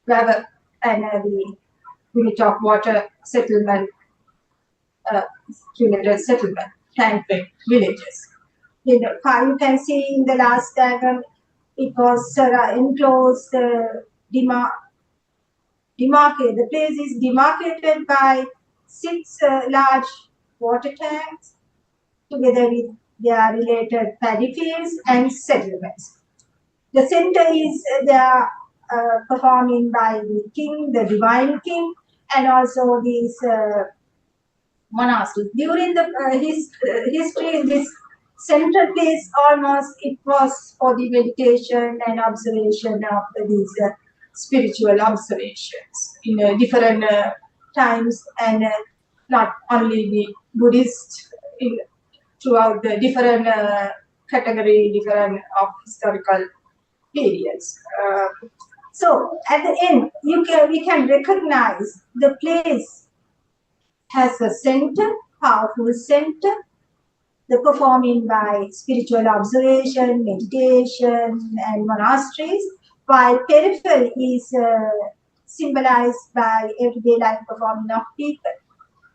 wherever and the unit of water settlement, related settlement, tank villages. You can see in the last diagram, it was enclosed, demarcated. The place is demarcated by 6 large water tanks together with their related paddy fields and settlements. The center is performing by the king, the divine king, and also these monasteries. During the history, this central place almost it was for the meditation and observation of these spiritual observations in different times, and not only the Buddhist throughout the different category, different of historical periods. So at the end, we can recognize the place has a center, powerful center, the performing by spiritual observation, meditation, and monasteries, while periphery is symbolized by everyday life performing of people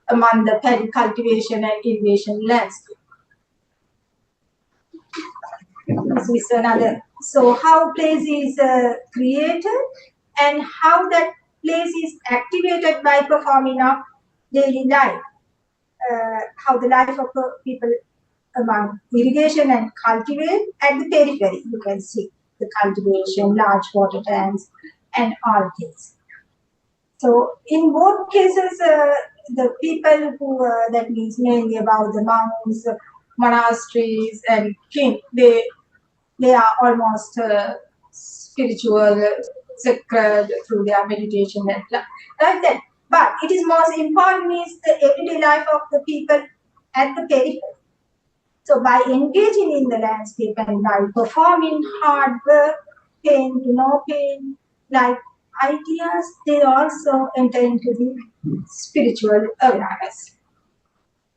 among the paddy cultivation and irrigation landscape. This is another. So how place is created and how that place is activated by performing of daily life. How the life of people among irrigation and cultivate at the periphery. You can see the cultivation, large water tanks, and all things. So in both cases, the people who that means mainly about the monks, monasteries, and king, they are almost spiritual, sacred through their meditation and like that. But it is most important is the everyday life of the people at the periphery. So by engaging in the landscape and by performing hard work, pain to no pain, like ideas, they also enter into the spiritual awareness.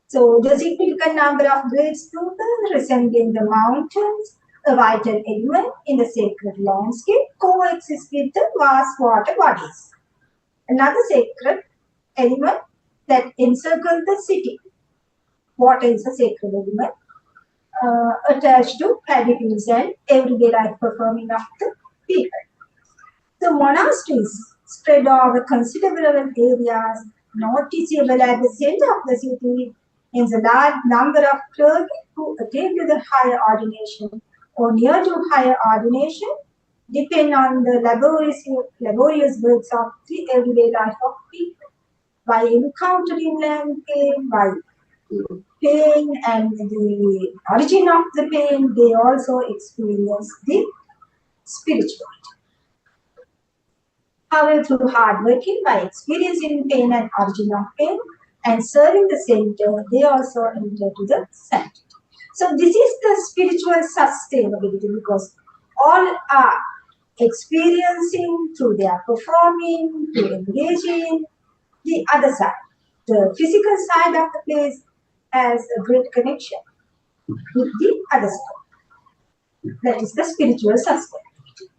So the significant number of great stupas resembling the mountains, a vital element in the sacred landscape, coexist with the vast water bodies. Another sacred element that encircles the city. Water is a sacred element attached to paddy fields and everyday life performing of the people. The monasteries spread over considerable areas, noticeable at the center of the city, in the large number of clergy who attain to the higher ordination or near to higher ordination depend on the laborious works of the everyday life of people. By encountering landscape, by pain and the origin of the pain, they also experience the spirituality. However, through hard working, by experiencing pain and origin of pain, and serving the center, they also enter to the sanctity. So this is the spiritual sustainability because all are experiencing through their performing, through engaging the other side. The physical side of the place has a great connection with the other side. That is the spiritual sustainability.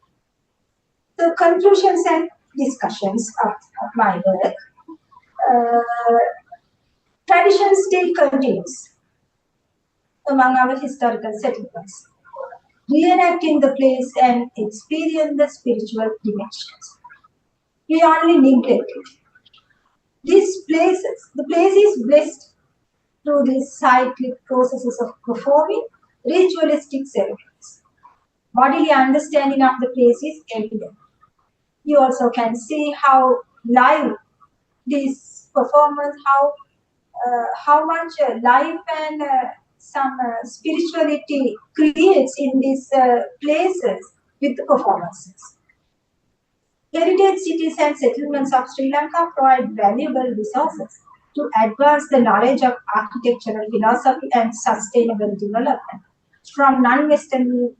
The conclusions and discussions of my work. Tradition still continues among our historical settlements, reenacting the place and experience the spiritual dimensions. We only neglect it. These places, the place is blessed through these cyclic processes of performing ritualistic ceremonies. Bodily understanding of the place is evident. You also can see how live this performance, how much life and some spirituality creates in these places with the performances. Heritage cities and settlements of Sri Lanka provide valuable resources to advance the knowledge of architectural philosophy and sustainable development from non-Western.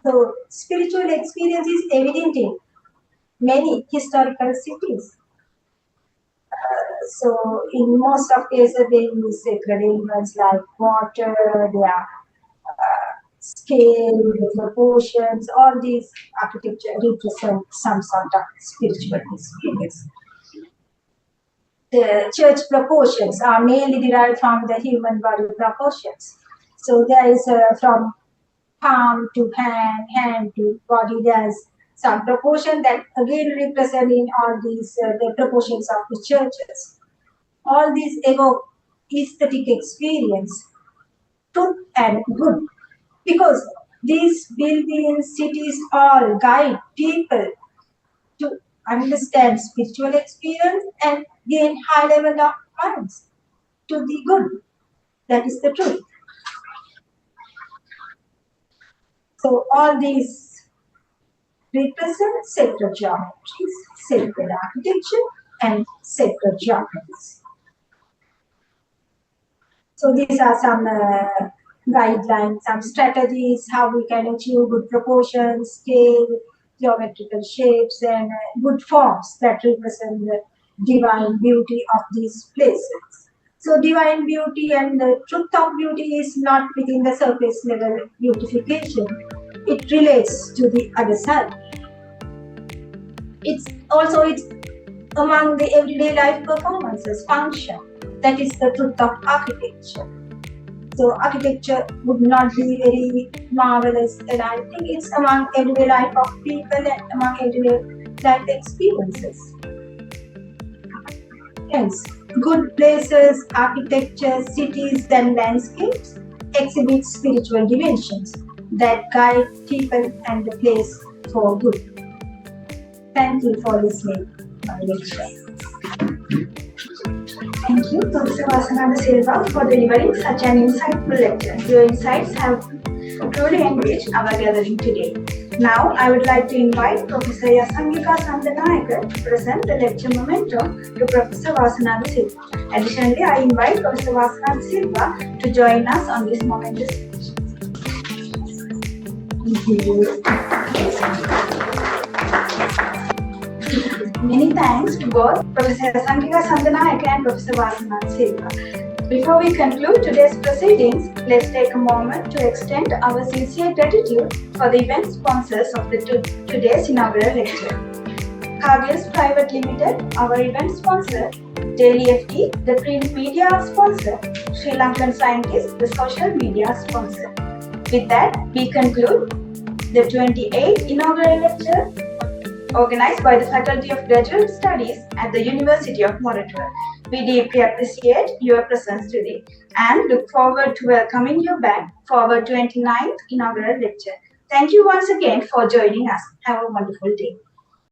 So spiritual experience is evident in many historical cities. So in most of cases they use sacred elements like water, their scale, the proportions, all these architecture represent some sort of spiritual experience. The church proportions are mainly derived from the human body proportions. So there is from palm to hand, hand to body, there's some proportion that again representing all these the proportions of the churches. All these evoke aesthetic experience, truth and good, because these buildings, cities all guide people to understand spiritual experience and gain high level of minds to the good. That is the truth. So all these represent sacred geometries, sacred architecture, and sacred geometries. So these are some guidelines, some strategies, how we can achieve good proportions, scale, geometrical shapes, and good forms that represent the divine beauty of these places. So divine beauty and the truth of beauty is not within the surface level beautification. It relates to the other side. It's among the everyday life performances, function. That is the truth of architecture. So architecture would not be very marvelous, and I think it's among everyday life of people and among everyday life experiences. Hence, good places, architecture, cities, and landscapes exhibit spiritual dimensions that guide people and the place for good. Thank you for listening to my lecture. Thank you, Professor Wasana Silva, for delivering such an insightful lecture. Your insights have truly enriched our gathering today. Now, I would like to invite Professor Yasangika Sandanayaka to present the lecture momentum to Professor Wasana Silva. Additionally, I invite Professor Wasana Silva to join us on this momentous session. Thank you. Many thanks to both Professor Yasangika Sandanayaka and Professor Wasana Silva. Before we conclude today's proceedings, let's take a moment to extend our sincere gratitude for the event sponsors of today's inaugural lecture. Cargill's Private Limited, our event sponsor; Daily FT, the print media sponsor; Sri Lankan Scientist, the social media sponsor. With that, we conclude the 28th inaugural lecture organized by the Faculty of Graduate Studies at the University of Moratuwa. We deeply appreciate your presence today and look forward to welcoming you back for our 29th inaugural lecture. Thank you once again for joining us. Have a wonderful day.